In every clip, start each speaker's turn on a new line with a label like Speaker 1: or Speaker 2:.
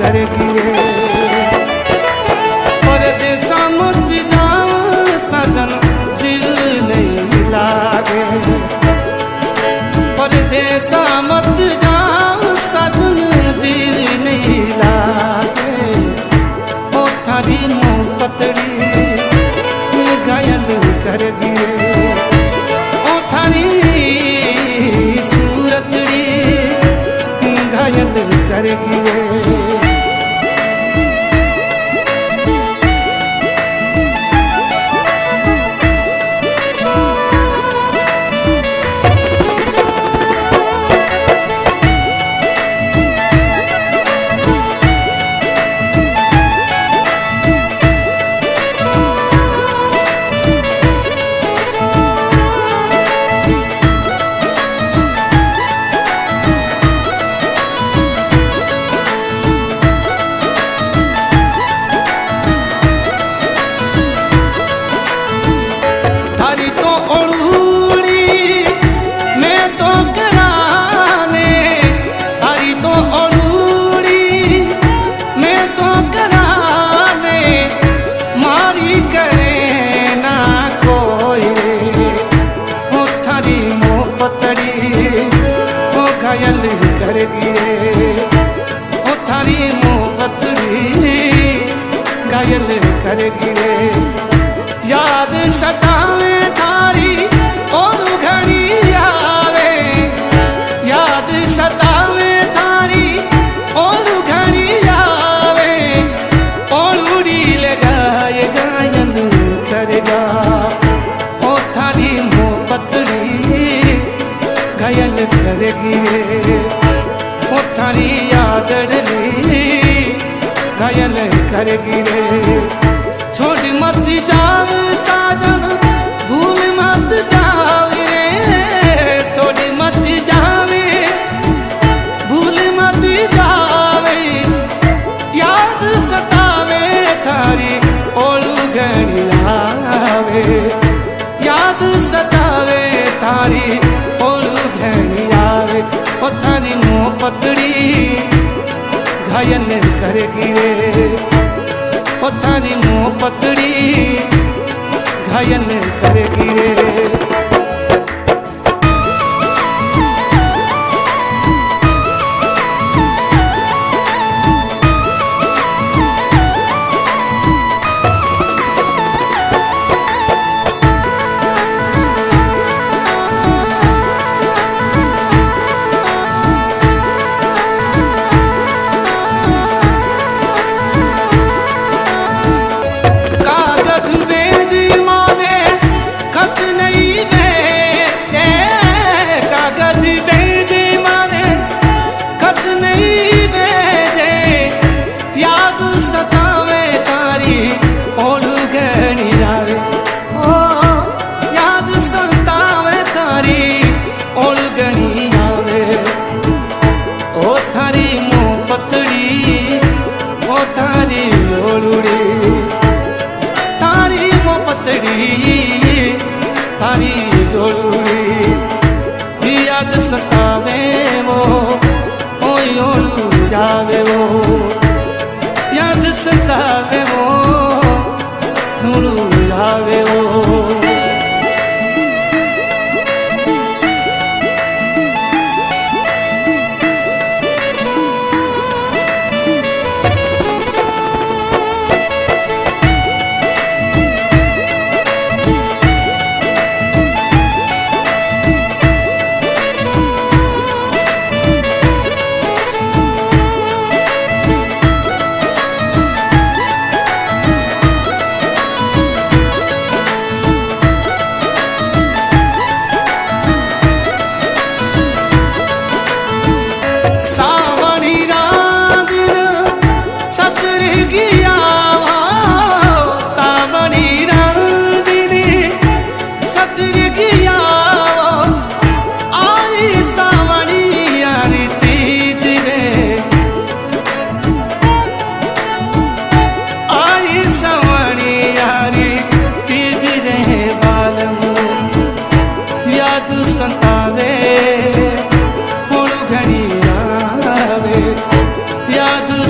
Speaker 1: करेगी रे। परदेसा मत जाओ सजन दिल नहीं लागे, परदेसा मत जाओ सजन दिल नहीं लागे। ओ थारी मोहब्बतड़ी घायल करेगी रे, ओ थारी सूरतड़ी घायल करेगी रे। घायल करेगी रे, ओ थारी मोहब्बतड़ी घायल करेगी रे। याद सतावे थारी और घड़ी आवे, याद सतावे थारी और घड़ी आवे। और उड़ी लगाए घायल करेगा, ओ थारी मोहब्बतड़ी घायल करेगी रे। ओ थारी यादड़ी घायल करेगी रे। छोड़ मत जाओ साजन भूल मत जाओ रे, छोड़ मत जावे भूल मत जावे। याद सतावे थारी ओलू घड़ी आवे, याद सतावे थारी आवे। ओ थारी मोहब्बतड़ी घायल करेगी रे, ओ थारी मोहब्बतड़ी घायल करेगी रे। थारी जोड़ी याद सतावे वो, ओ योलू जावे वो। याद सतावे वो, योलू जावे वो।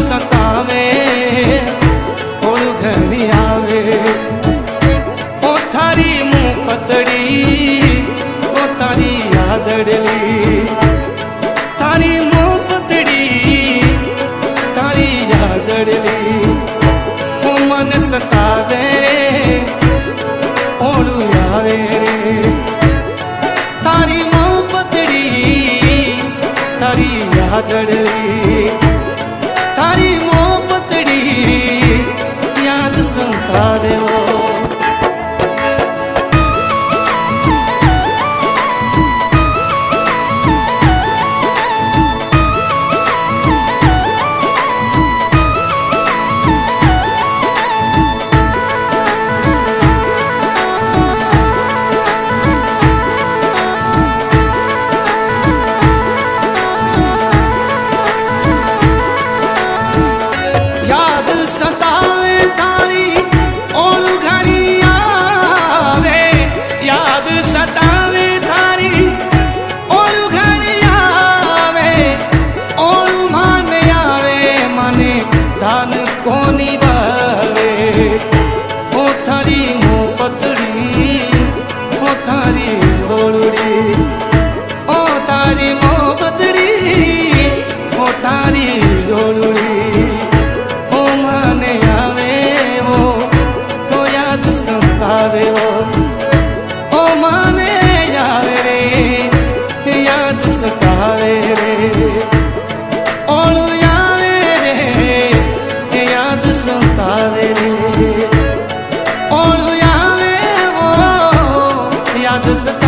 Speaker 1: सता યાદડલી તારી મોહબ્બતડી તારી યાદડલી ઓ મન સતાવે ઓળું આવે રે તારી મોહબ્બતડી તારી યાદડલી તારી મોહબ્બતડી યાદ સંતાવે સતાવે તારી ઓળું ઘણી આવે યાદ સતાવે તારી ઓળું ઘણી આવે ઓળું માને આવે મને ધાન કોની ભાવે ઓ તારી મોહબ્બતડી ઓ તારી ઓળુડી ઓ તારી મોહબ્બતડી ઓ તારી ઓળુડી સંતાવે ઓ મને આવે રે યાદ સતાવે રે ઓળું આવે રે યાદ સતાવે રે ઓળું આવે યાદ સતાવે